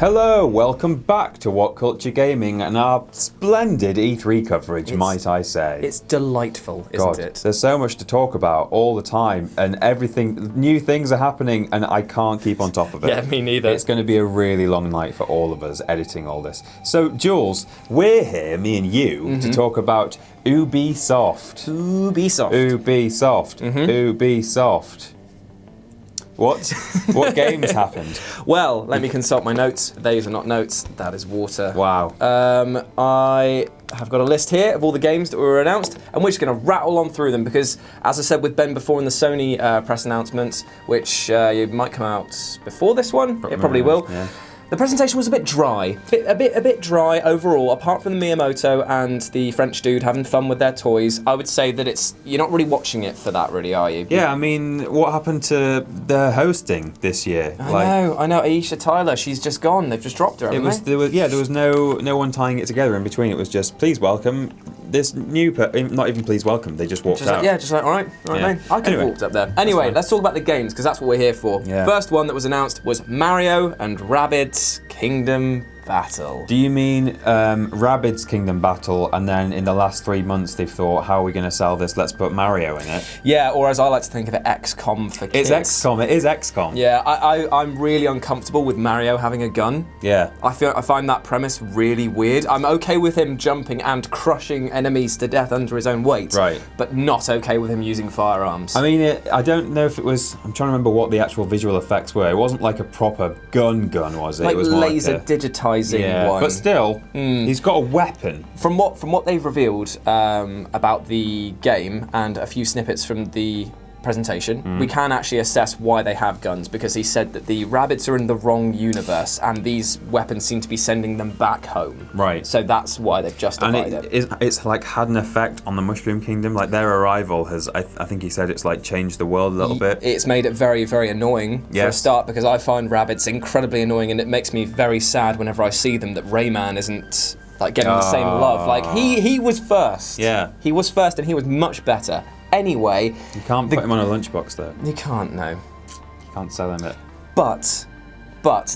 Hello, welcome back to What Culture Gaming and our splendid E3 coverage, might I say. It's delightful, isn't it? There's so much to talk about all the time, and new things are happening, and I can't keep on top of it. Yeah, me neither. It's going to be a really long night for all of us editing all this. So, Jules, we're here, me and you, to talk about Ubisoft. Ubisoft. What games happened? Well, let me consult my notes. These are not notes, that is water. Wow. I have got a list here of all the games that were announced, and we're just going to rattle on through them because, as I said with Ben before in the Sony press announcements, which might come out before this one, it probably will. Yeah. The presentation was a bit dry, a bit dry overall. Apart from the Miyamoto and the French dude having fun with their toys, I would say that you're not really watching it for that, really, are you? Yeah, I mean, what happened to the hosting this year? I know. Aisha Tyler, she's just gone. They've just dropped her. There was no one tying it together in between. It was just please welcome this new not even please welcome. They just walked out. All right, man. I could have walked up there. Anyway, let's talk about the games because that's what we're here for. Yeah. First one that was announced was Mario and Rabbids Kingdom Battle. Do you mean Rabbids Kingdom Battle, and then in the last 3 months they've thought, how are we going to sell this? Let's put Mario in it. Yeah, or as I like to think of it, XCOM for kids. It's XCOM. It is XCOM. Yeah, I'm really uncomfortable with Mario having a gun. Yeah. I find that premise really weird. I'm okay with him jumping and crushing enemies to death under his own weight. Right. But not okay with him using firearms. I mean, I don't know if it was. I'm trying to remember what the actual visual effects were. It wasn't like a proper gun, was it? Like it was more laser like digitizing one. But still, he's got a weapon. From what they've revealed about the game and a few snippets from the presentation, we can actually assess why they have guns because he said that the Rabbids are in the wrong universe and these weapons seem to be sending them back home. Right. So that's why they've justified and it. It's like had an effect on the Mushroom Kingdom. Like their arrival has, I think he said it's like changed the world a little bit. It's made it very, very annoying for a start because I find Rabbids incredibly annoying and it makes me very sad whenever I see them that Rayman isn't like getting the same love. Like he was first. Yeah. He was first and he was much better. Anyway, you can't put him on a lunchbox though. You can't, no. You can't sell him it. But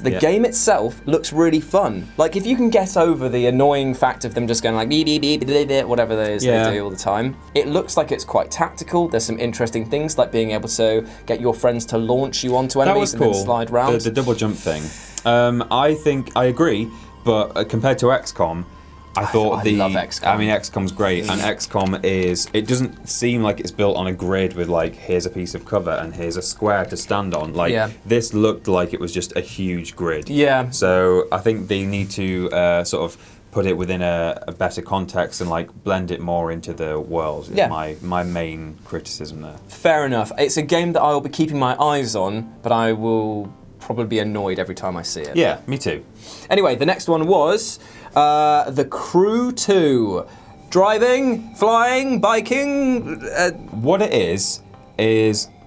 the game itself looks really fun. Like if you can get over the annoying fact of them just going like beep beep beep beep beep, whatever it is they do all the time, it looks like it's quite tactical. There's some interesting things like being able to get your friends to launch you onto enemies and then slide round. The double jump thing. I agree, but compared to XCOM, I love XCOM. I mean, XCOM's great, and XCOM it doesn't seem like it's built on a grid with like, here's a piece of cover and here's a square to stand on. Like, this looked like it was just a huge grid. Yeah. So I think they need to sort of put it within a better context and like blend it more into the world. Is my main criticism there. Fair enough. It's a game that I will be keeping my eyes on, but I will probably be annoyed every time I see it. Yeah, me too. Anyway, the next one was The Crew 2. Driving, flying, biking. What it is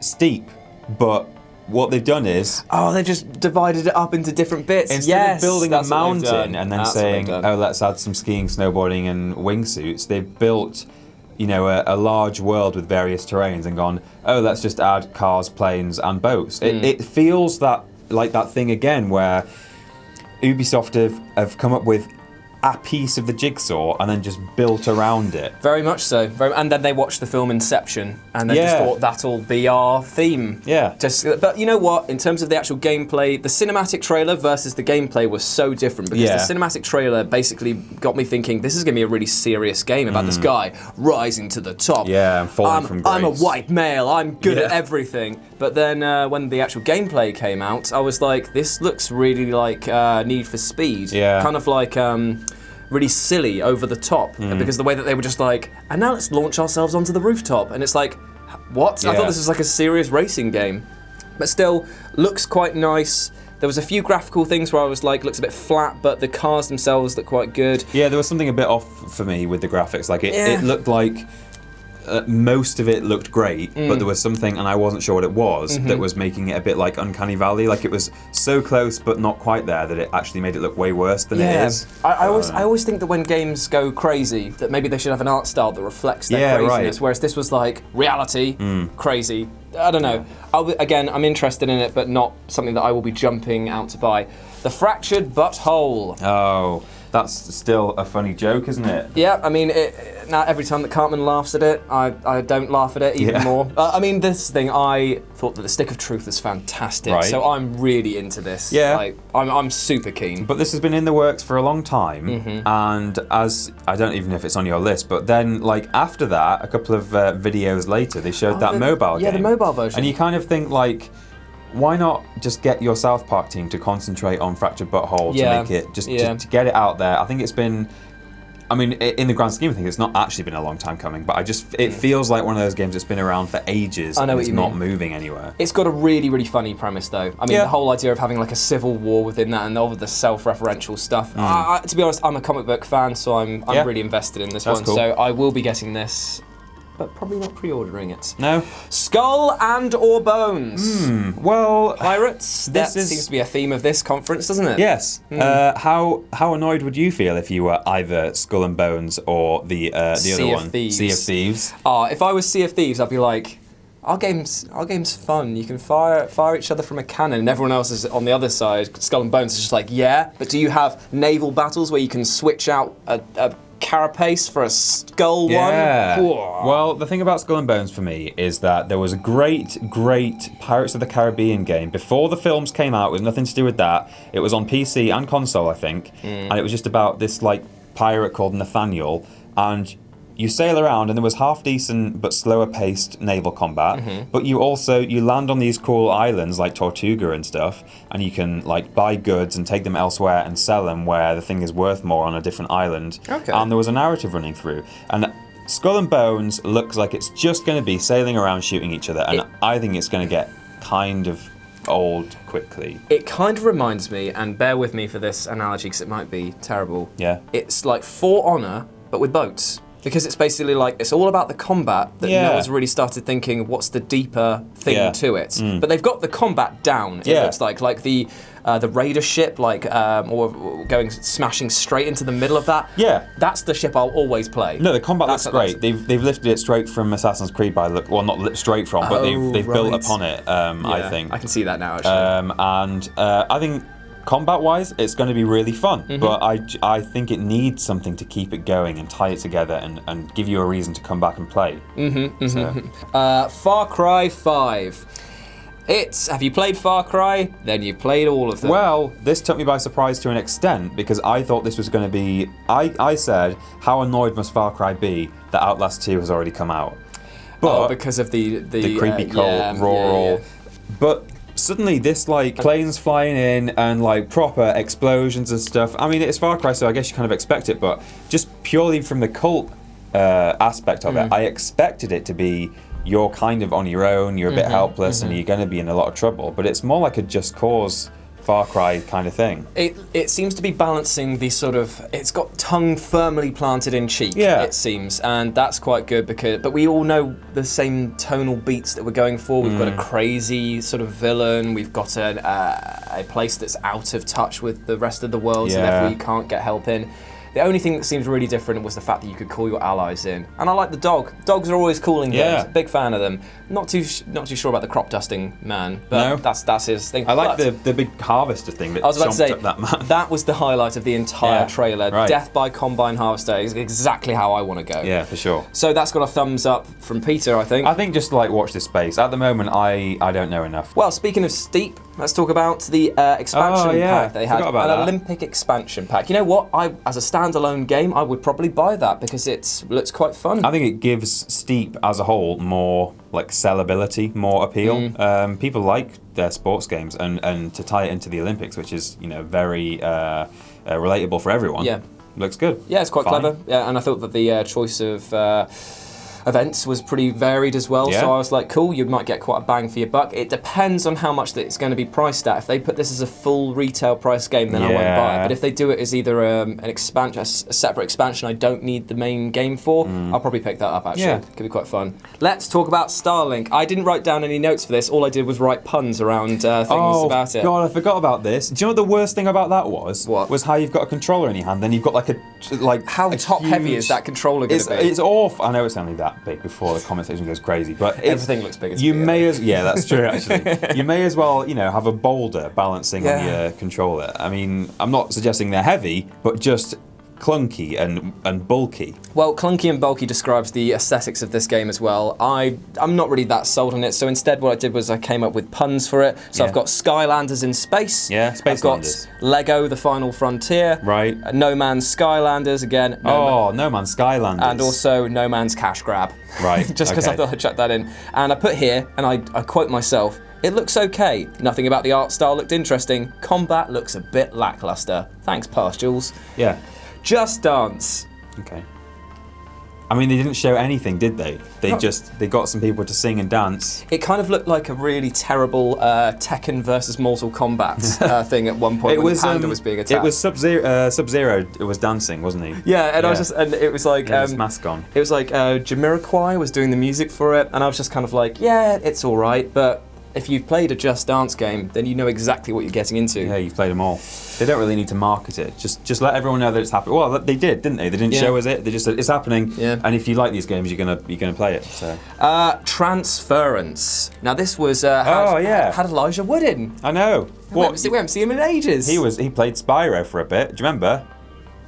steep, but what they've done is... Oh, they've just divided it up into different bits. Instead of building a mountain and then saying, oh, let's add some skiing, snowboarding and wingsuits, they've built, a large world with various terrains and gone, oh, let's just add cars, planes and boats. It feels like that thing again where Ubisoft have come up with a piece of the jigsaw and then just built around it. Very much so. And then they watched the film Inception and they just thought that'll be our theme. Yeah. But you know what? In terms of the actual gameplay, the cinematic trailer versus the gameplay was so different because the cinematic trailer basically got me thinking this is going to be a really serious game about this guy rising to the top. Yeah, and falling from grace. I'm a white male. I'm good at everything. But then when the actual gameplay came out, I was like, this looks really like Need for Speed. Yeah. Kind of like... really silly, over the top, because the way that they were just like, and now let's launch ourselves onto the rooftop, and it's like, what? I thought this was like a serious racing game, but still looks quite nice. There was a few graphical things where I was like, looks a bit flat, but the cars themselves look quite good. Yeah, there was something a bit off for me with the graphics. Like it looked like most of it looked great, but there was something, and I wasn't sure what it was, that was making it a bit like Uncanny Valley. Like it was so close, but not quite there, that it actually made it look way worse than it is. I always think that when games go crazy, that maybe they should have an art style that reflects their craziness. Right. Whereas this was like reality, crazy. I don't know. Again, I'm interested in it, but not something that I will be jumping out to buy. The Fractured Butthole. Oh, that's still a funny joke, isn't it? Yeah, I mean, now every time that Cartman laughs at it, I don't laugh at it even more. I mean, this thing, I thought that the Stick of Truth was fantastic, right. so I'm really into this. Yeah. Like, I'm super keen. But this has been in the works for a long time, and as, I don't even know if it's on your list, but then, like, after that, a couple of videos later, they showed that mobile game. Yeah, the mobile version. And you kind of think, like, why not just get your South Park team to concentrate on Fractured Butthole to make it, just to get it out there? I think it's been, I mean, in the grand scheme of things, it's not actually been a long time coming, but it feels like one of those games that's been around for ages and it's not moving anywhere. It's got a really, really funny premise, though. I mean, the whole idea of having like a civil war within that and all of the self-referential stuff. To be honest, I'm a comic book fan, so I'm really invested in this one. Cool. So I will be getting this, but probably not pre-ordering it. No. Skull and or Bones. Well, Pirates. That seems to be a theme of this conference, doesn't it? Yes. How annoyed would you feel if you were either Skull and Bones or the other one, Sea of Thieves? If I was Sea of Thieves, I'd be like, our game's fun. You can fire each other from a cannon, and everyone else is on the other side. Skull and Bones is just like, yeah, but do you have naval battles where you can switch out a carapace for a skull one? Well, the thing about Skull and Bones for me is that there was a great Pirates of the Caribbean game before the films came out. It was nothing to do with that. It was on PC and console, I think, and it was just about this like pirate called Nathaniel, and you sail around, and there was half decent but slower paced naval combat, but you land on these cool islands like Tortuga and stuff, and you can like buy goods and take them elsewhere and sell them where the thing is worth more on a different island. And there was a narrative running through, and Skull and Bones looks like it's just going to be sailing around shooting each other, and I think it's going to get kind of old quickly. It kind of reminds me, and bear with me for this analogy because it might be terrible. Yeah. It's like For Honor, but with boats. Because it's basically like, it's all about the combat that no one's really started thinking, what's the deeper thing to it? But they've got the combat down, it looks like the raider ship, like, or smashing straight into the middle of that. Yeah. That's the ship I'll always play. No, the combat looks great. They've lifted it straight from Assassin's Creed well, not straight from, but they've built upon it, I think. I can see that now, actually. And I think combat-wise, it's going to be really fun, but I think it needs something to keep it going and tie it together and give you a reason to come back and play. Far Cry 5. Have you played Far Cry? Then you've played all of them. Well, this took me by surprise to an extent, because I thought this was going to be... I said, how annoyed must Far Cry be that Outlast 2 has already come out? But because of the creepy, cold, rural... But suddenly this, like, planes flying in and, like, proper explosions and stuff. I mean, it's Far Cry, so I guess you kind of expect it, but just purely from the cult aspect of it, I expected it to be you're kind of on your own, you're a bit helpless, and you're going to be in a lot of trouble. But it's more like a Just Cause Far Cry kind of thing. It seems to be balancing the sort of, it's got tongue firmly planted in cheek, it seems, and that's quite good but we all know the same tonal beats that we're going for. We've got a crazy sort of villain, we've got a place that's out of touch with the rest of the world, so therefore you can't get help in. The only thing that seems really different was the fact that you could call your allies in. And I like the dog. Dogs are always cool in games. Big fan of them. Not too sure about the crop dusting man, but that's his thing. I like the big harvester thing that jumped up that man. That was the highlight of the entire trailer. Death by Combine Harvester is exactly how I want to go. Yeah, for sure. So that's got a thumbs up from Peter, I think. I think just like watch this space. At the moment, I don't know enough. Well, speaking of steep, let's talk about the expansion pack. They had an Olympic expansion pack. You know what? As a standalone game, I would probably buy that because it looks quite fun. I think it gives Steep as a whole more like sellability, more appeal. People like their sports games, and to tie it into the Olympics, which is very relatable for everyone. Yeah, looks good. Yeah, it's quite clever. Yeah, and I thought that the choice of events was pretty varied as well. Yeah. So I was like, cool, you might get quite a bang for your buck. It depends on how much that it's going to be priced at. If they put this as a full retail price game, then I won't buy it. But if they do it as either an expansion, a separate expansion I don't need the main game for, I'll probably pick that up actually. Yeah. Could be quite fun. Let's talk about Starlink. I didn't write down any notes for this. All I did was write puns around things about it. God, I forgot about this. Do you know what the worst thing about that was? What? Was how you've got a controller in your hand, then you've got How top heavy is that controller going to be? It's awful. I know it's only that big before the comment section goes crazy, but Everything looks bigger. Yeah, that's true actually. You may as well, have a boulder balancing on your controller. I mean, I'm not suggesting they're heavy, but just clunky and bulky. Well, clunky and bulky describes the aesthetics of this game as well. I'm not really that sold on it, so instead what I did was I came up with puns for it. So I've got Skylanders in space. Yeah, Space Landers. I've got Lego, The Final Frontier. Right. No Man's Skylanders again. No Man's Skylanders. And also No Man's Cash Grab. Right. Just because I thought I'd chuck that in. And I put here, and I quote myself, "It looks okay. Nothing about the art style looked interesting. Combat looks a bit lackluster. Thanks, Pass Jules." Yeah. Just Dance. Okay. I mean, they didn't show anything, did they? They got some people to sing and dance. It kind of looked like a really terrible Tekken versus Mortal Kombat thing at one point when the panda was being attacked. It was Sub-Zero. It was dancing, wasn't he? Yeah, and it was like his mask on. It was like Jamiroquai was doing the music for it, and I was just kind of like, yeah, it's all right, but if you've played a Just Dance game, then you know exactly what you're getting into. Yeah, you've played them all. They don't really need to market it. Just let everyone know that it's happening. Well, they did, didn't they? They didn't show us it. They just said it's happening. Yeah. And if you like these games, you're gonna play it. So. Transference. Now this was had Elijah Wood in. I know. We haven't seen him in ages. He played Spyro for a bit. Do you remember?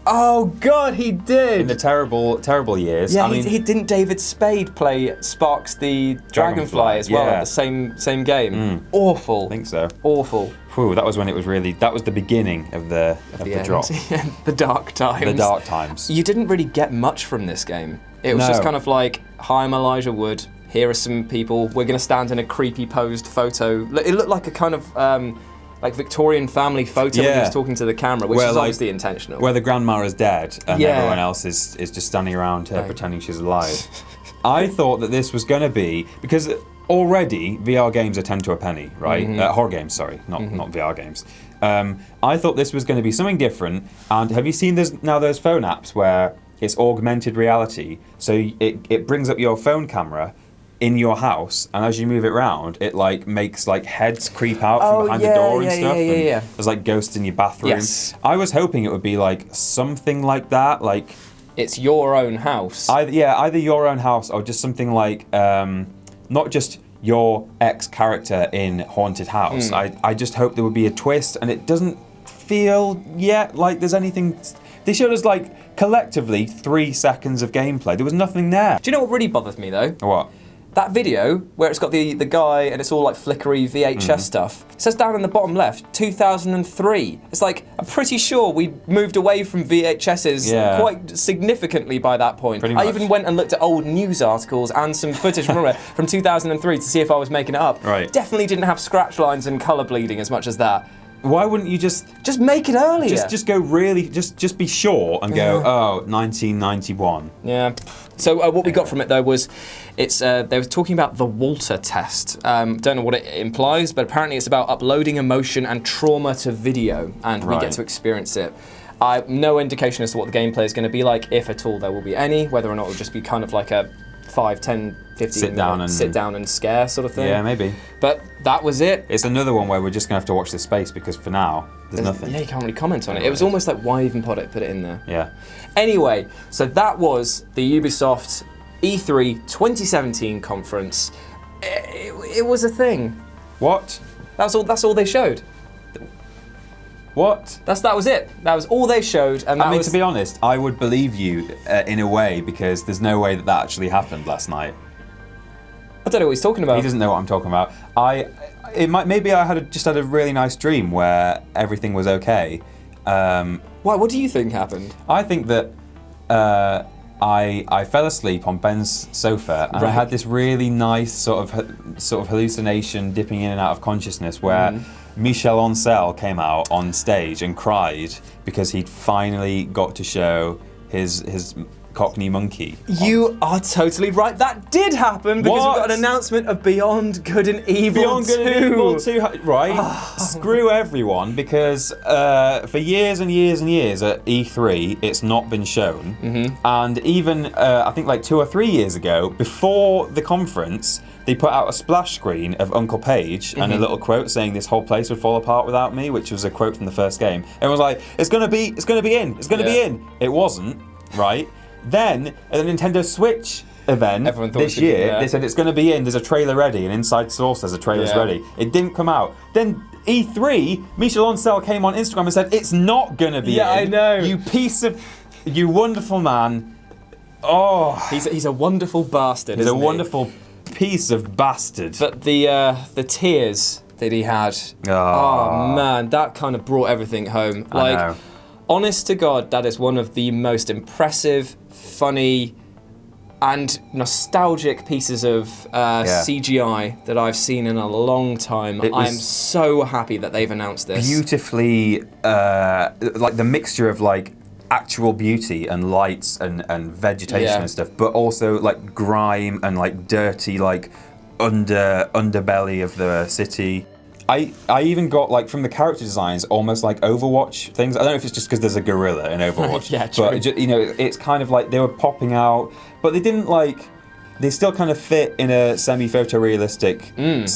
Oh God, he did! In the terrible years. Yeah, he didn't David Spade play Sparks the Dragonfly as well, the same game. Awful. I think so. Awful. Whew, that was when it was really. That was the beginning of the drop. The dark times. The dark times. You didn't really get much from this game. It was just kind of like, "Hi, I'm Elijah Wood. Here are some people. We're going to stand in a creepy posed photo." It looked like a kind of. Like Victorian family photo when he was talking to the camera, which is obviously intentional. Where the grandma is dead and everyone else is just standing around her pretending she's alive. I thought that this was going to be, because already VR games are 10 to a penny, right? Horror games, sorry, not VR games. I thought this was going to be something different. And have you seen those phone apps where it's augmented reality? So it brings up your phone camera in your house, and as you move it around, it makes heads creep out from behind the door and stuff. Yeah. There's ghosts in your bathroom. Yes. I was hoping it would be something like that, it's your own house. Either your own house or just something not just your ex character in Haunted House. I just hope there would be a twist, and it doesn't feel yet like there's anything. They showed us collectively 3 seconds of gameplay. There was nothing there. Do you know what really bothers me though? What? That video, where it's got the guy and it's all flickery VHS stuff, it says down in the bottom left, 2003. It's I'm pretty sure we moved away from VHSs quite significantly by that point. I even went and looked at old news articles and some footage from 2003 to see if I was making it up. Right. Definitely didn't have scratch lines and colour bleeding as much as that. Why wouldn't you just make it earlier? Just go really, just be sure and go, 1991. Yeah. So what we got from it though was, they were talking about the Walter test. Don't know what it implies, but apparently it's about uploading emotion and trauma to video, and we get to experience it. I have no indication as to what the gameplay is going to be like, if at all there will be any, whether or not it will just be kind of like a 5, 10, 15 sit down and scare sort of thing. Yeah, maybe. But that was it. It's another one where we're just going to have to watch this space, because for now, there's nothing. Yeah, you can't really comment on it. It was almost like, why even put it in there? Yeah. Anyway, so that was the Ubisoft E3 2017 conference. It was a thing. What? That's all they showed. What? That was it. That was all they showed. And to be honest, I would believe you in a way, because there's no way that actually happened last night. I don't know what he's talking about. He doesn't know what I'm talking about. Maybe I just had a really nice dream where everything was okay. Why? What do you think happened? I think that I fell asleep on Ben's sofa, and I had this really nice sort of hallucination, dipping in and out of consciousness, where Michel Ancel came out on stage and cried because he'd finally got to show his Cockney Monkey. You are totally right. That did happen because we've got an announcement of Beyond Good and Evil Beyond 2. Good and Evil 2, right? Screw everyone, because for years and years and years at E3, it's not been shown. And even, I think like 2 or 3 years ago, before the conference, they put out a splash screen of Uncle Page and a little quote saying this whole place would fall apart without me, which was a quote from the first game. Everyone was like, it's gonna be in, it's gonna be in. It wasn't, right? Then, at the Nintendo Switch event this year, they said it's going to be in, there's a trailer ready, an inside source says a trailer's ready. It didn't come out. Then E3, Michel Ancel came on Instagram and said, it's not going to be in. Yeah, I know. You wonderful man. Oh. He's a wonderful bastard, He's isn't a he? wonderful piece of bastard. But the tears that he had, oh man, that kind of brought everything home. I know. Honest to God, that is one of the most impressive, funny, and nostalgic pieces of CGI that I've seen in a long time. I am so happy that they've announced this. Beautifully, like the mixture of like actual beauty and lights and vegetation and stuff, but also like grime and like dirty like underbelly of the city. I even got like from the character designs almost like Overwatch things. I don't know if it's just because there's a gorilla in Overwatch. Yeah, true. But you know, it's kind of like they were popping out, but they didn't like. They still kind of fit in a semi-photorealistic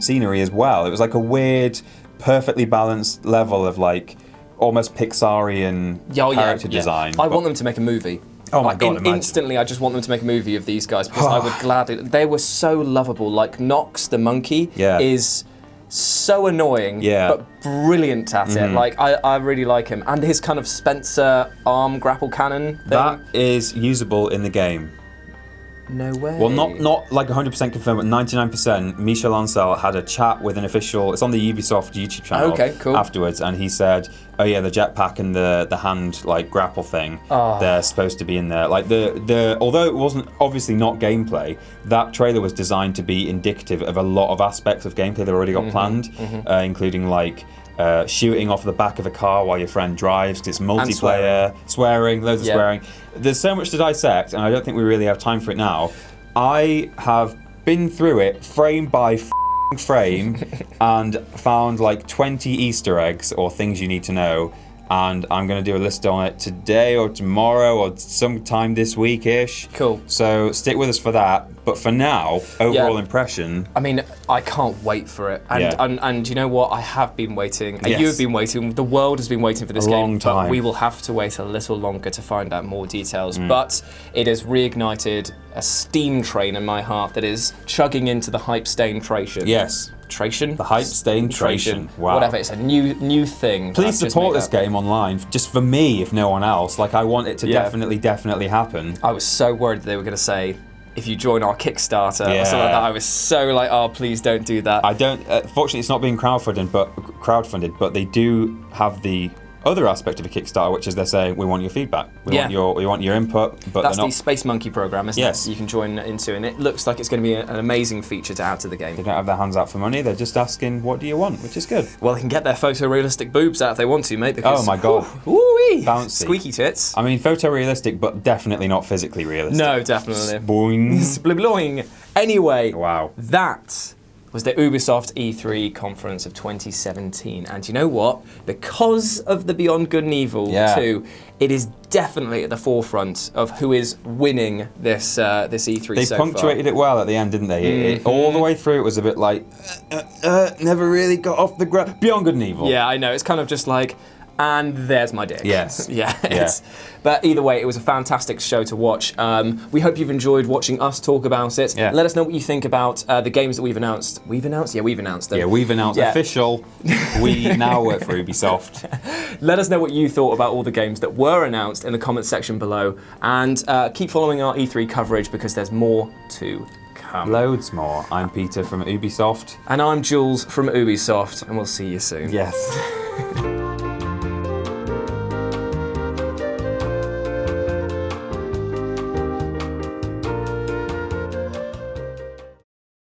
scenery as well. It was like a weird, perfectly balanced level of like almost Pixarian character design. I want them to make a movie. Oh my God, imagine. Instantly, I just want them to make a movie of these guys because I would gladly. They were so lovable. Like Nox the monkey is so annoying, but brilliant at it. Like I really like him, and his kind of Spencer arm grapple cannon thing. That is usable in the game. No way. Well, not like 100% confirmed, but 99%. Michel Ancel had a chat with an official. It's on the Ubisoft YouTube channel. Okay, cool. Afterwards, and he said, "Oh yeah, the jetpack and the hand like grapple thing, they're supposed to be in there." Like the although it wasn't obviously not gameplay, that trailer was designed to be indicative of a lot of aspects of gameplay they've already got planned, including like. Shooting off the back of a car while your friend drives, because it's multiplayer, swearing, loads of swearing. There's so much to dissect, and I don't think we really have time for it now. I have been through it frame by frame and found like 20 Easter eggs or things you need to know, and I'm going to do a list on it today or tomorrow or sometime this week-ish. Cool. So stick with us for that. But for now, overall impression. I mean, I can't wait for it. And you know what? I have been waiting. Yes. You have been waiting. The world has been waiting for this game. long time. But we will have to wait a little longer to find out more details. But it has reignited a steam train in my heart that is chugging into the hype stain tration. Yes. Tration? The hype stain tration. Wow. Whatever, it's a new thing. Please support this game online, just for me, if no one else. Like, I want it to definitely happen. I was so worried that they were going to say, if you join our Kickstarter or something like that. I was so like, oh, please don't do that. I don't, fortunately it's not being crowdfunded, but they do have the other aspect of a Kickstarter, which is they're saying, we want your feedback, we want your input, but that's the Space Monkey program, isn't it? You can join into, and it looks like it's going to be an amazing feature to add to the game. They don't have their hands out for money, they're just asking, what do you want, which is good. Well, they can get their photorealistic boobs out if they want to, mate, because, oh my God. Woo-wee, bouncy. Squeaky tits. I mean, photorealistic, but definitely not physically realistic. No, definitely. Boing. Sploing. Anyway, wow. That was the Ubisoft E3 conference of 2017. And you know what? Because of the Beyond Good and Evil 2, it is definitely at the forefront of who is winning this E3 They so far. punctuated it well at the end, didn't they? All the way through, it was a bit like, never really got off the ground. Beyond Good and Evil. Yeah, I know. It's kind of just like, and there's my dick. Yes. But either way, it was a fantastic show to watch. We hope you've enjoyed watching us talk about it. Yeah. Let us know what you think about the games that we've announced. We've announced? Yeah, we've announced them. Yeah, we've announced official. We now work for Ubisoft. Let us know what you thought about all the games that were announced in the comments section below. And keep following our E3 coverage because there's more to come. Loads more. I'm Peter from Ubisoft. And I'm Jules from Ubisoft. And we'll see you soon. Yes.